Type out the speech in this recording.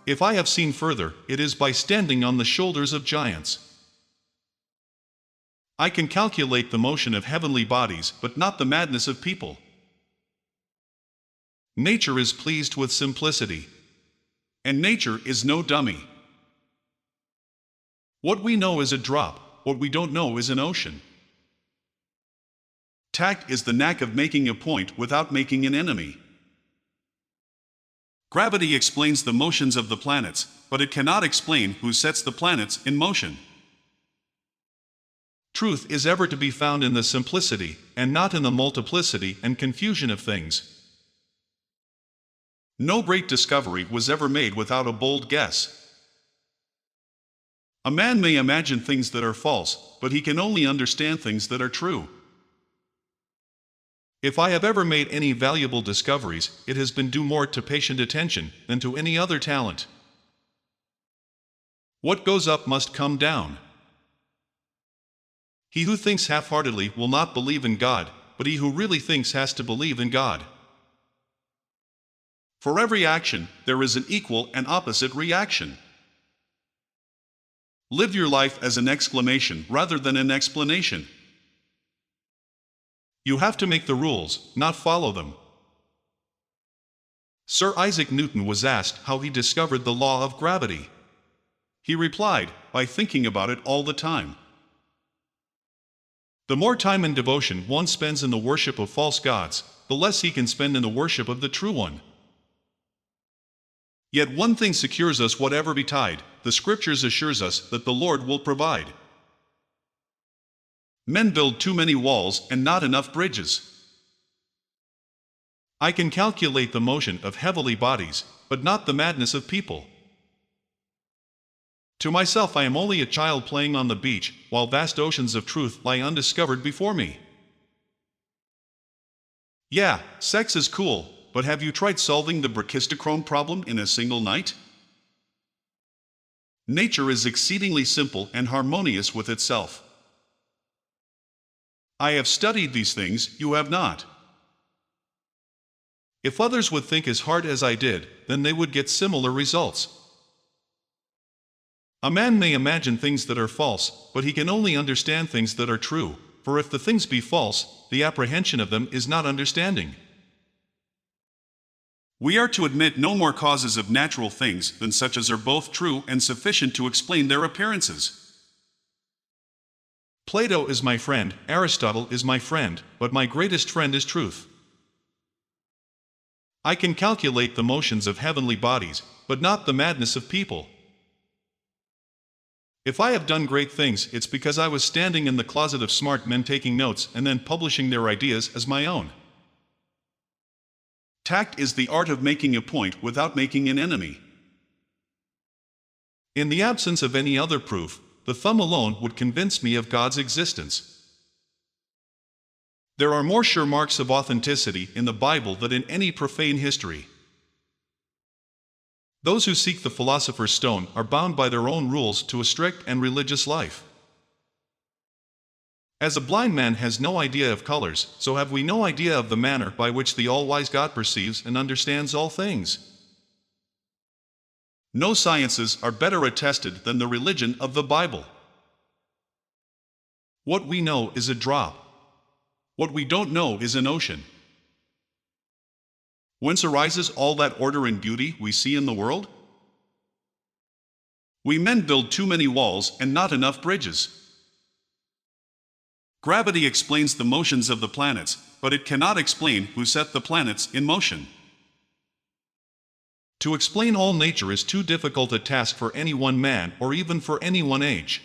if I have seen further, it is by standing on the shoulders of giants. I can calculate the motion of heavenly bodies, but not the madness of people. Nature is pleased with simplicity. And nature is no dummy. What we know is a drop, what we don't know is an ocean. Tact is the knack of making a point without making an enemy. Gravity explains the motions of the planets, but it cannot explain who sets the planets in motion. Truth is ever to be found in the simplicity, and not in the multiplicity and confusion of things. No great discovery was ever made without a bold guess. A man may imagine things that are false, but he can only understand things that are true. If I have ever made any valuable discoveries, it has been due more to patient attention than to any other talent. What goes up must come down. He who thinks half-heartedly will not believe in God, but he who really thinks has to believe in God. For every action, there is an equal and opposite reaction. Live your life as an exclamation rather than an explanation. You have to make the rules, not follow them. Sir Isaac Newton was asked how he discovered the law of gravity. He replied, by thinking about it all the time. The more time and devotion one spends in the worship of false gods, the less he can spend in the worship of the true one. Yet one thing secures us whatever betide, the Scriptures assures us that the Lord will provide. Men build too many walls and not enough bridges. I can calculate the motion of heavenly bodies, but not the madness of people. To myself I am only a child playing on the beach, while vast oceans of truth lie undiscovered before me. Yeah, sex is cool, but have you tried solving the brachistochrome problem in a single night? Nature is exceedingly simple and harmonious with itself. I have studied these things, you have not. If others would think as hard as I did, then they would get similar results. A man may imagine things that are false, but he can only understand things that are true, for if the things be false, the apprehension of them is not understanding. We are to admit no more causes of natural things than such as are both true and sufficient to explain their appearances. Plato is my friend, Aristotle is my friend, but my greatest friend is truth. I can calculate the motions of heavenly bodies, but not the madness of people. If I have done great things, it's because I was standing in the closet of smart men taking notes and then publishing their ideas as my own. Tact is the art of making a point without making an enemy. In the absence of any other proof, the thumb alone would convince me of God's existence. There are more sure marks of authenticity in the Bible than in any profane history. Those who seek the philosopher's stone are bound by their own rules to a strict and religious life. As a blind man has no idea of colors, so have we no idea of the manner by which the all-wise God perceives and understands all things. No sciences are better attested than the religion of the Bible. What we know is a drop. What we don't know is an ocean. Whence arises all that order and beauty we see in the world? We men build too many walls and not enough bridges. Gravity explains the motions of the planets, but it cannot explain who set the planets in motion. To explain all nature is too difficult a task for any one man or even for any one age.